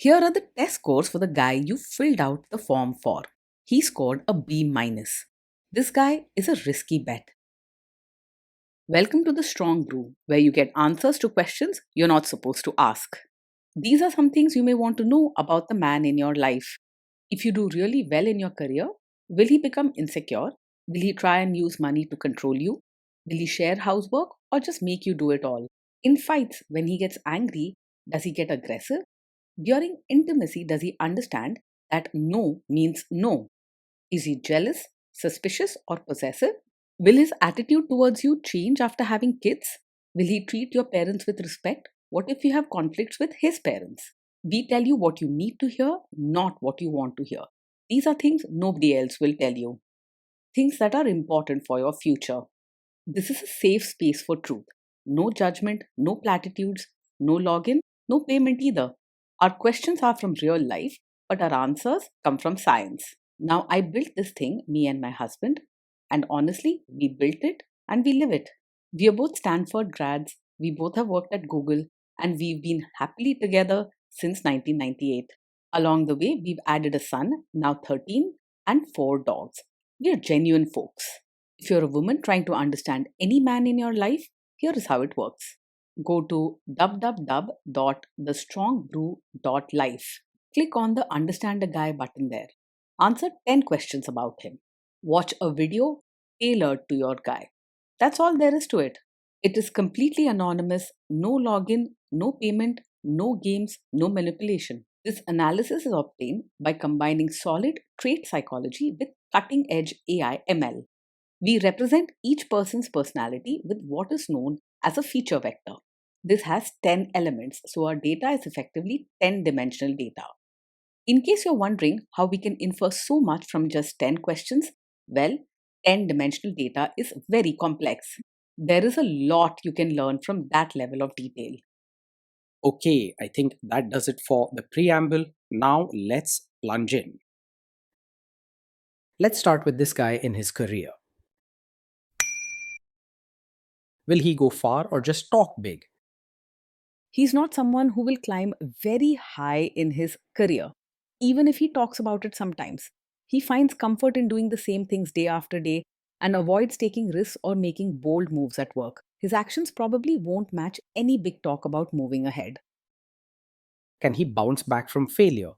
Here are the test scores for the guy you filled out the form for. He scored a B minus. This guy is a risky bet. Welcome to the Strong Brew, where you get answers to questions you're not supposed to ask. These are some things you may want to know about the man in your life. If you do really well in your career, will he become insecure? Will he try and use money to control you? Will he share housework or just make you do it all? In fights, when he gets angry, does he get aggressive? During intimacy, does he understand that no means no? Is he jealous, suspicious, or possessive? Will his attitude towards you change after having kids? Will he treat your parents with respect? What if you have conflicts with his parents? We tell you what you need to hear, not what you want to hear. These are things nobody else will tell you. Things that are important for your future. This is a safe space for truth. No judgment, no platitudes, no login, no payment either. Our questions are from real life, but our answers come from science. Now, I built this thing, me and my husband, and honestly, we built it and we live it. We are both Stanford grads, we both have worked at Google, and we've been happily together since 1998. Along the way, we've added a son, now 13, and 4 dogs. We are genuine folks. If you're a woman trying to understand any man in your life, here is how it works. Go to www.thestrongbrew.life. Click on the Understand a Guy button there. Answer 10 questions about him. Watch a video tailored to your guy. That's all there is to it. It is completely anonymous, no login, no payment, no games, no manipulation. This analysis is obtained by combining solid trait psychology with cutting edge AI ML. We represent each person's personality with what is known as a feature vector. This has 10 elements, so our data is effectively 10-dimensional data. In case you're wondering how we can infer so much from just 10 questions, well, 10-dimensional data is very complex. There is a lot you can learn from that level of detail. Okay, I think that does it for the preamble. Now let's plunge in. Let's start with this guy in his career. Will he go far or just talk big? He's not someone who will climb very high in his career, even if he talks about it sometimes. He finds comfort in doing the same things day after day and avoids taking risks or making bold moves at work. His actions probably won't match any big talk about moving ahead. Can he bounce back from failure?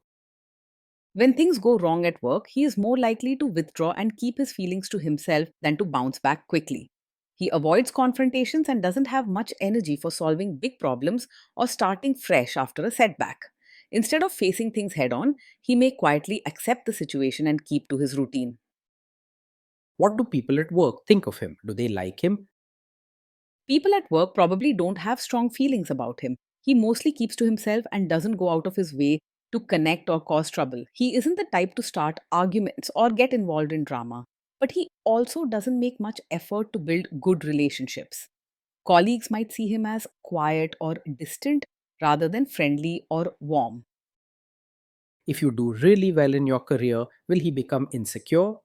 When things go wrong at work, he is more likely to withdraw and keep his feelings to himself than to bounce back quickly. He avoids confrontations and doesn't have much energy for solving big problems or starting fresh after a setback. Instead of facing things head on, he may quietly accept the situation and keep to his routine. What do people at work think of him? Do they like him? People at work probably don't have strong feelings about him. He mostly keeps to himself and doesn't go out of his way to connect or cause trouble. He isn't the type to start arguments or get involved in drama, but he also doesn't make much effort to build good relationships. Colleagues might see him as quiet or distant rather than friendly or warm. If you do really well in your career, will he become insecure?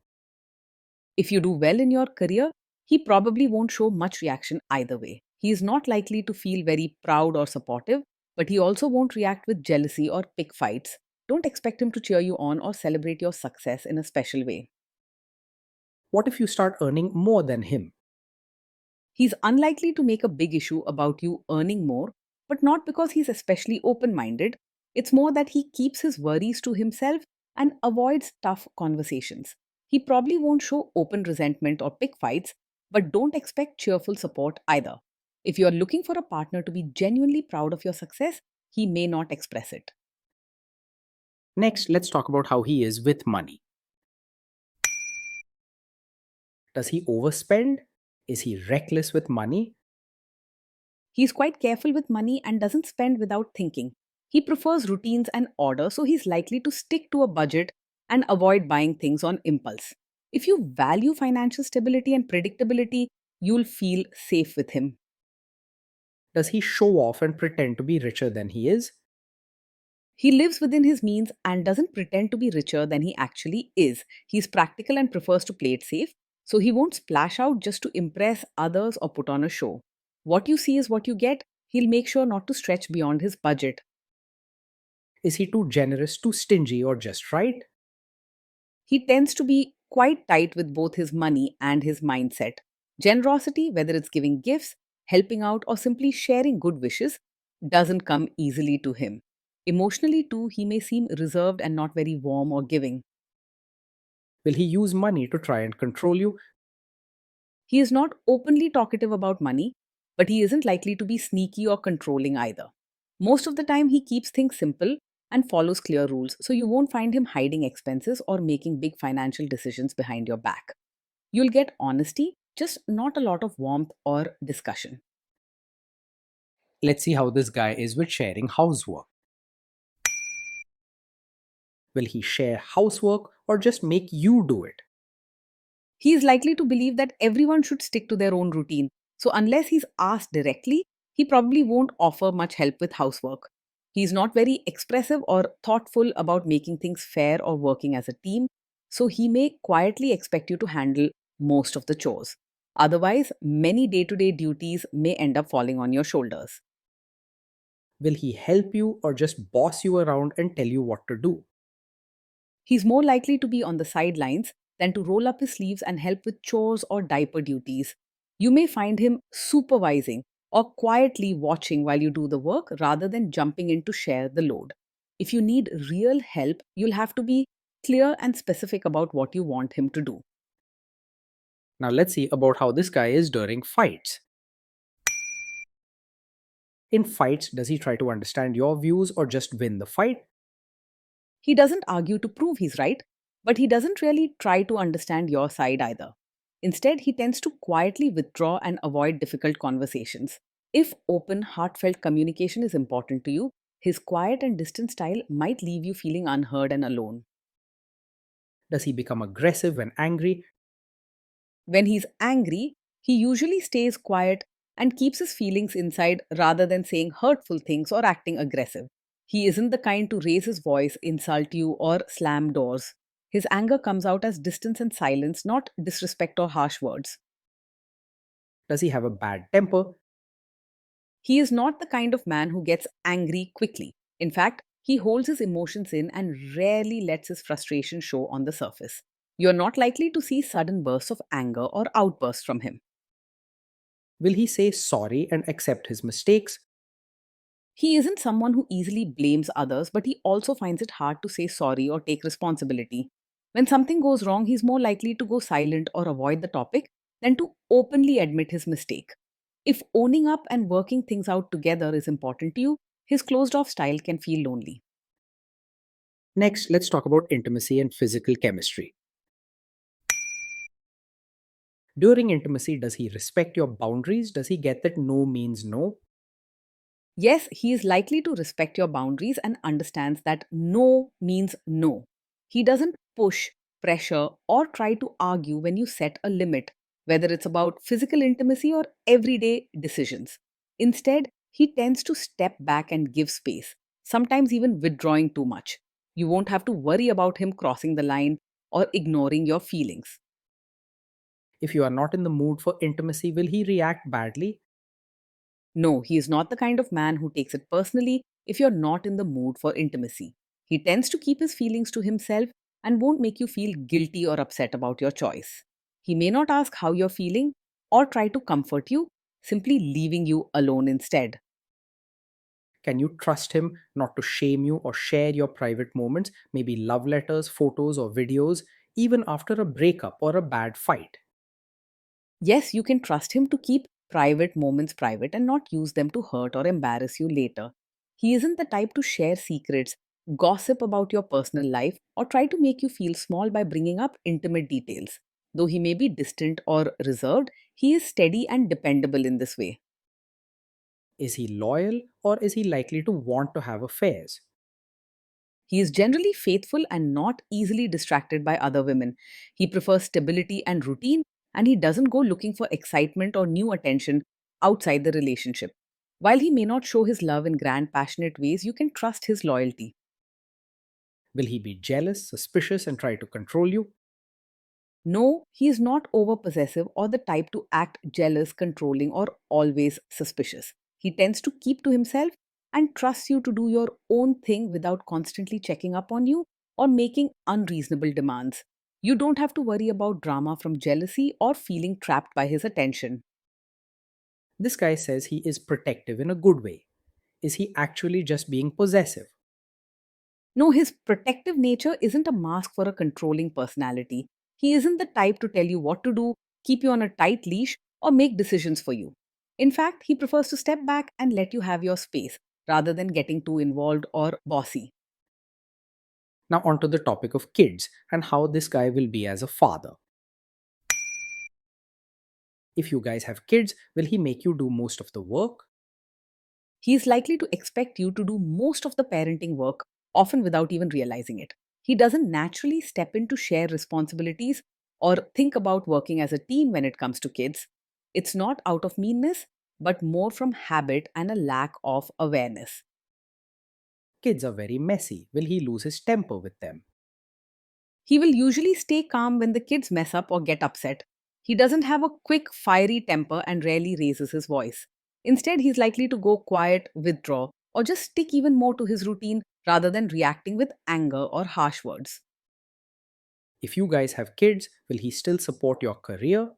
If you do well in your career, he probably won't show much reaction either way. He is not likely to feel very proud or supportive, but he also won't react with jealousy or pick fights. Don't expect him to cheer you on or celebrate your success in a special way. What if you start earning more than him? He's unlikely to make a big issue about you earning more, but not because he's especially open minded. It's more that he keeps his worries to himself and avoids tough conversations. He probably won't show open resentment or pick fights, but don't expect cheerful support either. If you're looking for a partner to be genuinely proud of your success, he may not express it. Next, let's talk about how he is with money. Does he overspend? Is he reckless with money? He's quite careful with money and doesn't spend without thinking. He prefers routines and order, so he's likely to stick to a budget and avoid buying things on impulse. If you value financial stability and predictability, you'll feel safe with him. Does he show off and pretend to be richer than he is? He lives within his means and doesn't pretend to be richer than he actually is. He's practical and prefers to play it safe, so he won't splash out just to impress others or put on a show. What you see is what you get. He'll make sure not to stretch beyond his budget. Is he too generous, too stingy, or just right? He tends to be quite tight with both his money and his mindset. Generosity, whether it's giving gifts, helping out, or simply sharing good wishes, doesn't come easily to him. Emotionally, too, he may seem reserved and not very warm or giving. Will he use money to try and control you? He is not openly talkative about money, but he isn't likely to be sneaky or controlling either. Most of the time, he keeps things simple and follows clear rules, so you won't find him hiding expenses or making big financial decisions behind your back. You'll get honesty, just not a lot of warmth or discussion. Let's see how this guy is with sharing housework. Will he share housework or just make you do it? He is likely to believe that everyone should stick to their own routine. So, unless he's asked directly, he probably won't offer much help with housework. He's not very expressive or thoughtful about making things fair or working as a team. So, he may quietly expect you to handle most of the chores. Otherwise, many day to day duties may end up falling on your shoulders. Will he help you or just boss you around and tell you what to do? He's more likely to be on the sidelines than to roll up his sleeves and help with chores or diaper duties. You may find him supervising or quietly watching while you do the work rather than jumping in to share the load. If you need real help, you'll have to be clear and specific about what you want him to do. Now let's see about how this guy is during fights. In fights, does he try to understand your views or just win the fight? He doesn't argue to prove he's right, but he doesn't really try to understand your side either. Instead, he tends to quietly withdraw and avoid difficult conversations. If open, heartfelt communication is important to you, his quiet and distant style might leave you feeling unheard and alone. Does he become aggressive when angry? When he's angry, he usually stays quiet and keeps his feelings inside rather than saying hurtful things or acting aggressive. He isn't the kind to raise his voice, insult you, or slam doors. His anger comes out as distance and silence, not disrespect or harsh words. Does he have a bad temper? He is not the kind of man who gets angry quickly. In fact, he holds his emotions in and rarely lets his frustration show on the surface. You're not likely to see sudden bursts of anger or outbursts from him. Will he say sorry and accept his mistakes? He isn't someone who easily blames others, but he also finds it hard to say sorry or take responsibility. When something goes wrong, he's more likely to go silent or avoid the topic than to openly admit his mistake. If owning up and working things out together is important to you, his closed off style can feel lonely. Next, let's talk about intimacy and physical chemistry. During intimacy, does he respect your boundaries? Does he get that no means no? Yes, he is likely to respect your boundaries and understands that no means no. He doesn't push, pressure, or try to argue when you set a limit, whether it's about physical intimacy or everyday decisions. Instead, he tends to step back and give space, sometimes even withdrawing too much. You won't have to worry about him crossing the line or ignoring your feelings. If you are not in the mood for intimacy, will he react badly? No, he is not the kind of man who takes it personally if you're not in the mood for intimacy. He tends to keep his feelings to himself and won't make you feel guilty or upset about your choice. He may not ask how you're feeling or try to comfort you, simply leaving you alone instead. Can you trust him not to shame you or share your private moments, maybe love letters, photos, or videos, even after a breakup or a bad fight? Yes, you can trust him to keep private moments private and not use them to hurt or embarrass you later. He isn't the type to share secrets, gossip about your personal life, or try to make you feel small by bringing up intimate details. Though he may be distant or reserved, he is steady and dependable in this way. Is he loyal or is he likely to want to have affairs? He is generally faithful and not easily distracted by other women. He prefers stability and routine, and he doesn't go looking for excitement or new attention outside the relationship. While he may not show his love in grand, passionate ways, you can trust his loyalty. Will he be jealous, suspicious, and try to control you? No, he is not over possessive or the type to act jealous, controlling, or always suspicious. He tends to keep to himself and trusts you to do your own thing without constantly checking up on you or making unreasonable demands. You don't have to worry about drama from jealousy or feeling trapped by his attention. This guy says he is protective in a good way. Is he actually just being possessive? No, his protective nature isn't a mask for a controlling personality. He isn't the type to tell you what to do, keep you on a tight leash, or make decisions for you. In fact, he prefers to step back and let you have your space rather than getting too involved or bossy. Now, onto the topic of kids and how this guy will be as a father. If you guys have kids, will he make you do most of the work? He is likely to expect you to do most of the parenting work, often without even realizing it. He doesn't naturally step in to share responsibilities or think about working as a team when it comes to kids. It's not out of meanness, but more from habit and a lack of awareness. Kids are very messy. Will he lose his temper with them? He will usually stay calm when the kids mess up or get upset. He doesn't have a quick, fiery temper and rarely raises his voice. Instead, he's likely to go quiet, withdraw, or just stick even more to his routine rather than reacting with anger or harsh words. If you guys have kids, will he still support your career?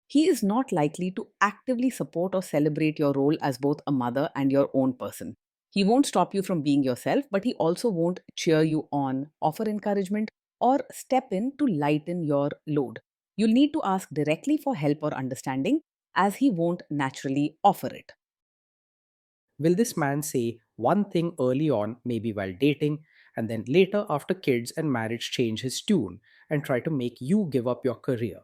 He is not likely to actively support or celebrate your role as both a mother and your own person. He won't stop you from being yourself, but he also won't cheer you on, offer encouragement, or step in to lighten your load. You'll need to ask directly for help or understanding, as he won't naturally offer it. Will this man say one thing early on, maybe while dating, and then later after kids and marriage change his tune and try to make you give up your career?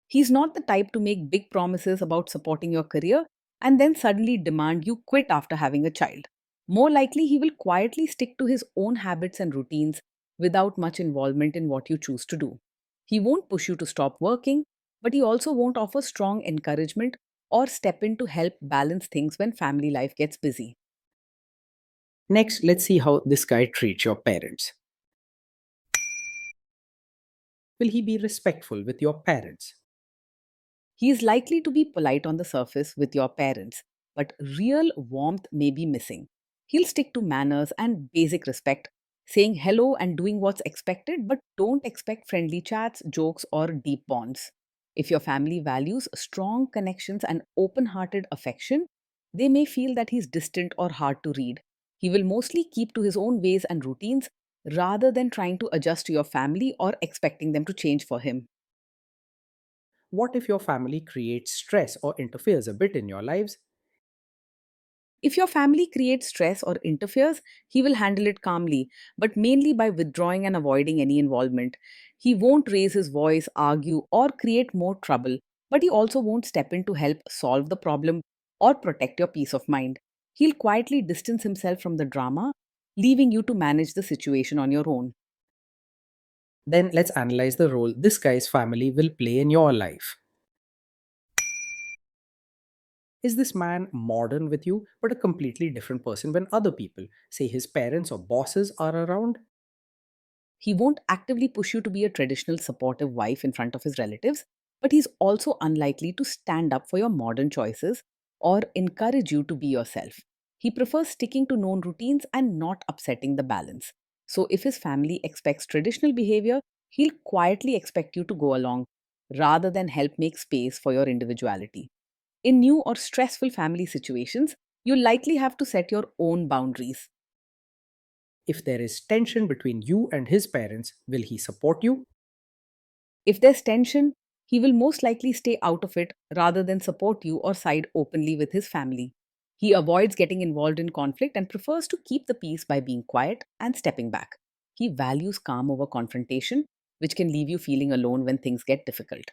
He's not the type to make big promises about supporting your career and then suddenly demand you quit after having a child. More likely, he will quietly stick to his own habits and routines without much involvement in what you choose to do. He won't push you to stop working, but he also won't offer strong encouragement or step in to help balance things when family life gets busy. Next, let's see how this guy treats your parents. Will he be respectful with your parents? He is likely to be polite on the surface with your parents, but real warmth may be missing. He'll stick to manners and basic respect, saying hello and doing what's expected, but don't expect friendly chats, jokes, or deep bonds. If your family values strong connections and open hearted affection, they may feel that he's distant or hard to read. He will mostly keep to his own ways and routines rather than trying to adjust to your family or expecting them to change for him. What if your family creates stress or interferes a bit in your lives? If your family creates stress or interferes, he will handle it calmly, but mainly by withdrawing and avoiding any involvement. He won't raise his voice, argue, or create more trouble, but he also won't step in to help solve the problem or protect your peace of mind. He'll quietly distance himself from the drama, leaving you to manage the situation on your own. Then let's analyze the role this guy's family will play in your life. Is this man modern with you, but a completely different person when other people, say his parents or bosses, are around? He won't actively push you to be a traditional supportive wife in front of his relatives, but he's also unlikely to stand up for your modern choices or encourage you to be yourself. He prefers sticking to known routines and not upsetting the balance. So, if his family expects traditional behavior, he'll quietly expect you to go along rather than help make space for your individuality. In new or stressful family situations, you'll likely have to set your own boundaries. If there is tension between you and his parents, will he support you? If there's tension, he will most likely stay out of it rather than support you or side openly with his family. He avoids getting involved in conflict and prefers to keep the peace by being quiet and stepping back. He values calm over confrontation, which can leave you feeling alone when things get difficult.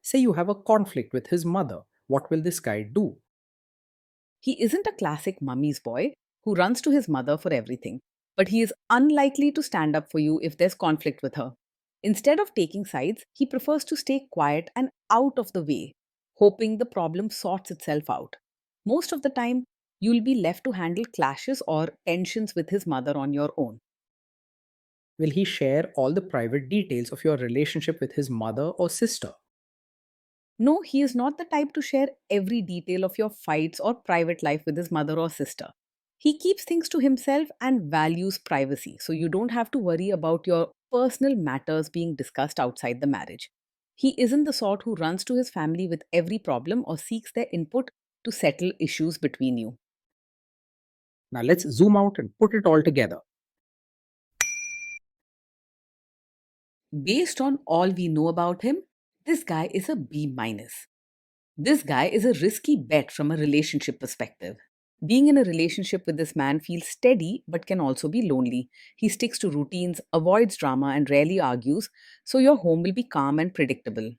Say you have a conflict with his mother. What will this guy do? He isn't a classic mummy's boy who runs to his mother for everything, but he is unlikely to stand up for you if there's conflict with her. Instead of taking sides, he prefers to stay quiet and out of the way, hoping the problem sorts itself out. Most of the time, you'll be left to handle clashes or tensions with his mother on your own. Will he share all the private details of your relationship with his mother or sister? No, he is not the type to share every detail of your fights or private life with his mother or sister. He keeps things to himself and values privacy, so you don't have to worry about your personal matters being discussed outside the marriage. He isn't the sort who runs to his family with every problem or seeks their input to settle issues between you. Now let's zoom out and put it all together. Based on all we know about him, this guy is a B minus. This guy is a risky bet from a relationship perspective. Being in a relationship with this man feels steady but can also be lonely. He sticks to routines, avoids drama, and rarely argues, so your home will be calm and predictable.